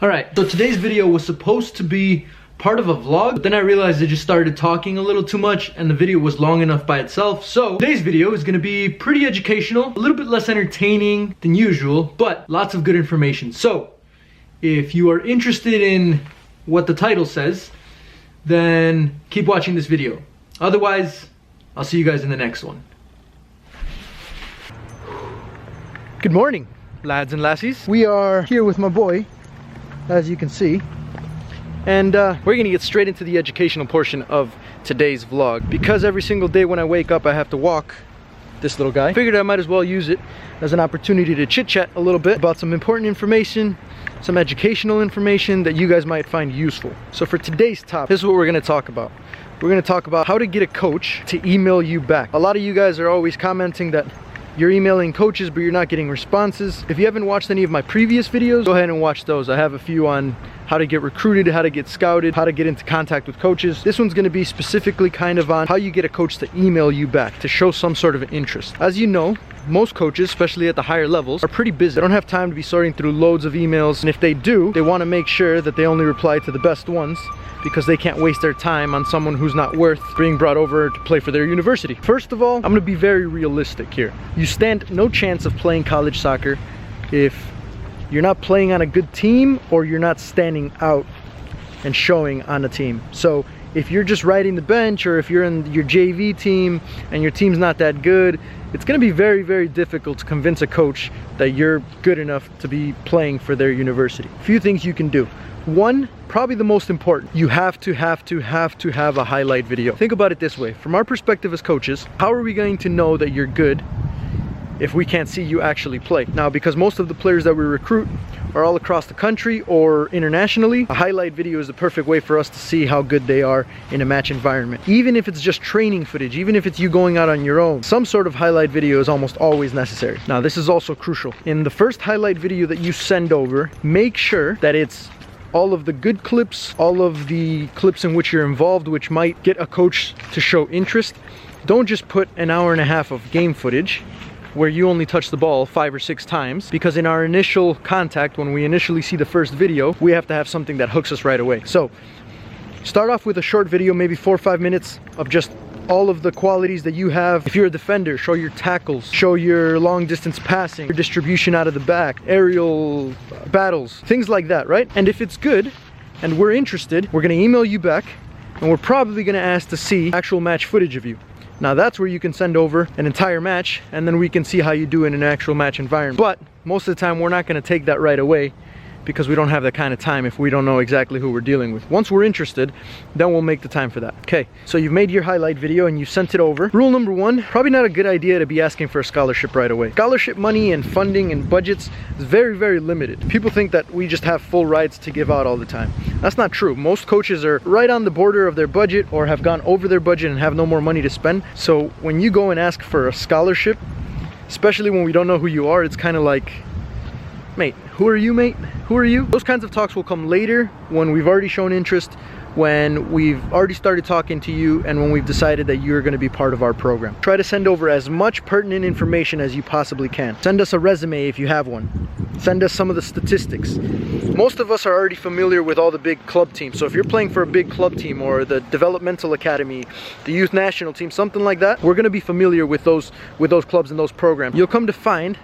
Alright, so today's video was supposed to be part of a vlog, but then I realized I just started talking a little too much and the video was long enough by itself. So today's video is going to be pretty educational, a little bit less entertaining than usual, but lots of good information. So if you are interested in what the title says, then keep watching this video. Otherwise, I'll see you guys in the next one. Good morning, lads and lassies. We are here with my boy, as you can see. And we're gonna get straight into the educational portion of today's vlog. Because every single day when I wake up I have to walk this little guy, I figured I might as well use it as an opportunity to chit chat a little bit about some important information, some educational information that you guys might find useful. So for today's topic, this is what we're gonna talk about. We're gonna talk about how to get a coach to email you back. A lot of you guys are always commenting that you're emailing coaches but you're not getting responses. If you haven't watched any of my previous videos, go ahead and watch those. I have a few on how to get recruited, how to get scouted, how to get into contact with coaches. This one's going to be specifically kind of on how you get a coach to email you back, to show some sort of interest. As you know, most coaches, especially at the higher levels, are pretty busy. They don't have time to be sorting through loads of emails, and if they do, they want to make sure that they only reply to the best ones, because they can't waste their time on someone who's not worth being brought over to play for their university. First of all, I'm gonna be very realistic here. You stand no chance of playing college soccer if you're not playing on a good team or you're not standing out and showing on a team. So if you're just riding the bench, or if you're in your JV team and your team's not that good, it's gonna be very, very difficult to convince a coach that you're good enough to be playing for their university. A few things you can do. One, probably the most important, you have to have a highlight video. Think about it this way. From our perspective as coaches, how are we going to know that you're good if we can't see you actually play? Now, because most of the players that we recruit are all across the country or internationally, a highlight video is the perfect way for us to see how good they are in a match environment. Even if it's just training footage, even if it's you going out on your own, some sort of highlight video is almost always necessary. Now, this is also crucial. In the first highlight video that you send over, make sure that it's all of the good clips, all of the clips in which you're involved, which might get a coach to show interest. Don't just put an hour and a half of game footage where you only touch the ball 5 or 6 times, because in our initial contact, when we initially see the first video, we have to have something that hooks us right away. So start off with a short video, maybe 4 or 5 minutes of just all of the qualities that you have. If you're a defender, show your tackles, show your long distance passing, your distribution out of the back, aerial battles, things like that, right? And if it's good and we're interested, we're gonna email you back and we're probably gonna ask to see actual match footage of you. Now that's where you can send over an entire match and then we can see how you do in an actual match environment. But most of the time we're not gonna take that right away, because we don't have that kind of time if we don't know exactly who we're dealing with. Once we're interested, then we'll make the time for that. Okay, so you've made your highlight video and you sent it over. Rule number 1, probably not a good idea to be asking for a scholarship right away. Scholarship money and funding and budgets is very, very limited. People think that we just have full rights to give out all the time. That's not true. Most coaches are right on the border of their budget or have gone over their budget and have no more money to spend. So when you go and ask for a scholarship, especially when we don't know who you are, it's kind of like, mate, who are you, mate? Who are you? Those kinds of talks will come later, when we've already shown interest, when we've already started talking to you, and when we've decided that you're going to be part of our program. Try to send over as much pertinent information as you possibly can. Send us a resume if you have one. Send us some of the statistics. Most of us are already familiar with all the big club teams. So if you're playing for a big club team or the developmental academy, the youth national team, something like that, we're going to be familiar with those clubs and those programs. You'll come to find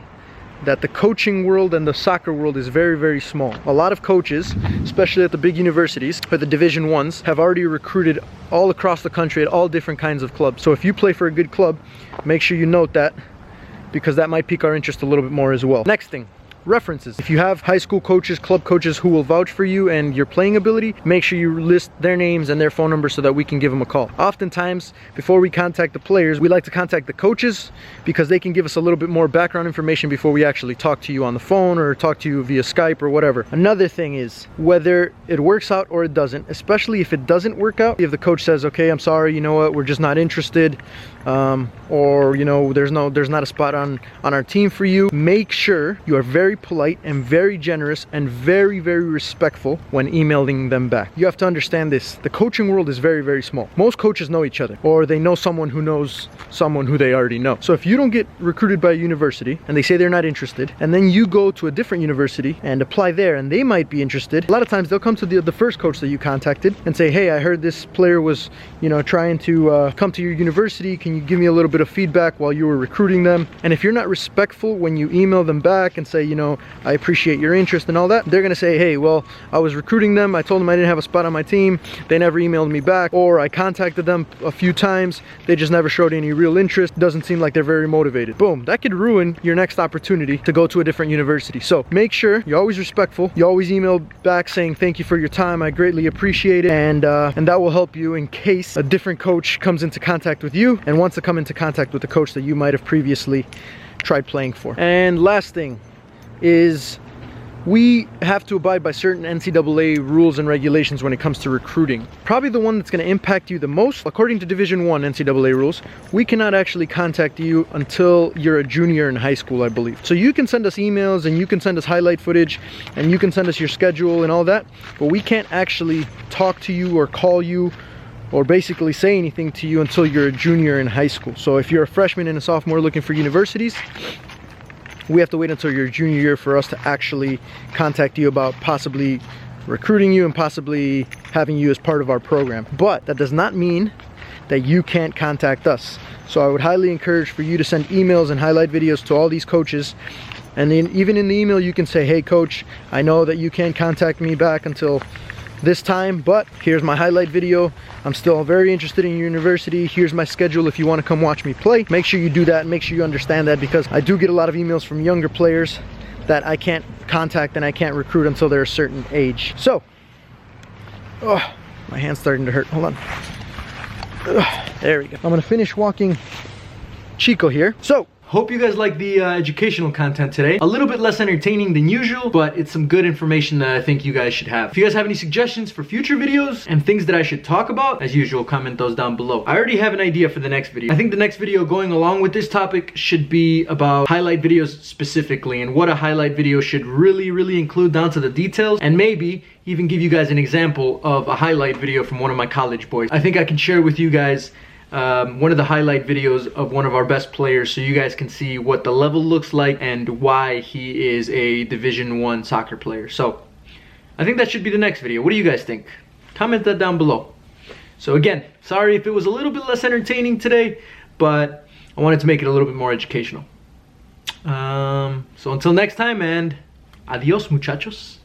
that the coaching world and the soccer world is very, very small. A lot of coaches, especially at the big universities or the Division 1s, have already recruited all across the country at all different kinds of clubs. So if you play for a good club, make sure you note that, because that might pique our interest a little bit more as well. Next thing, references. If you have high school coaches, club coaches who will vouch for you and your playing ability, make sure you list their names and their phone numbers so that we can give them a call. Oftentimes, before we contact the players, we like to contact the coaches, because they can give us a little bit more background information before we actually talk to you on the phone or talk to you via Skype or whatever. Another thing is, whether it works out or it doesn't, especially if it doesn't work out, if the coach says, okay, I'm sorry, you know what, we're just not interested, or you know, there's not a spot on our team for you, make sure you are very very polite and very generous and very, very respectful when emailing them back. You have to understand this. The coaching world is very, very small. Most coaches know each other, or they know someone who knows someone who they already know. So if you don't get recruited by a university and they say they're not interested, and then you go to a different university and apply there and they might be interested, a lot of times they'll come to the first coach that you contacted and say, hey, I heard this player was, you know, trying to come to your university. Can you give me a little bit of feedback while you were recruiting them? And if you're not respectful when you email them back and say, you know, I appreciate your interest and all that, they're gonna say, hey, well, I was recruiting them, I told them I didn't have a spot on my team, they never emailed me back, or I contacted them a few times, they just never showed any real interest, doesn't seem like they're very motivated. Boom, that could ruin your next opportunity to go to a different university. So make sure you're always respectful, you always email back saying thank you for your time, I greatly appreciate it, and that will help you in case a different coach comes into contact with you and wants to come into contact with the coach that you might have previously tried playing for. And last thing is, we have to abide by certain NCAA rules and regulations when it comes to recruiting. Probably the one that's going to impact you the most, according to Division I NCAA rules, we cannot actually contact you until you're a junior in high school, I believe. So you can send us emails and you can send us highlight footage and you can send us your schedule and all that, but we can't actually talk to you or call you or basically say anything to you until you're a junior in high school. So if you're a freshman and a sophomore looking for universities, we have to wait until your junior year for us to actually contact you about possibly recruiting you and possibly having you as part of our program. But that does not mean that you can't contact us. So I would highly encourage for you to send emails and highlight videos to all these coaches. And then even in the email you can say, hey coach, I know that you can't contact me back until this time, but here's my highlight video. I'm still very interested in your university. Here's my schedule if you want to come watch me play. Make sure you do that and make sure you understand that, because I do get a lot of emails from younger players that I can't contact and I can't recruit until they're a certain age. So, oh, my hand's starting to hurt. Hold on. There we go. I'm gonna finish walking Chico here. So, hope you guys like the educational content today. A little bit less entertaining than usual, but it's some good information that I think you guys should have. If you guys have any suggestions for future videos and things that I should talk about, as usual, comment those down below. I already have an idea for the next video. I think the next video going along with this topic should be about highlight videos specifically and what a highlight video should really include down to the details, and maybe even give you guys an example of a highlight video from one of my college boys. I think I can share with you guys one of the highlight videos of one of our best players so you guys can see what the level looks like and why he is a Division I soccer player. So I think that should be the next video. What do you guys think? Comment that down below. So again, sorry if it was a little bit less entertaining today, but I wanted to make it a little bit more educational. So until next time, and adios muchachos.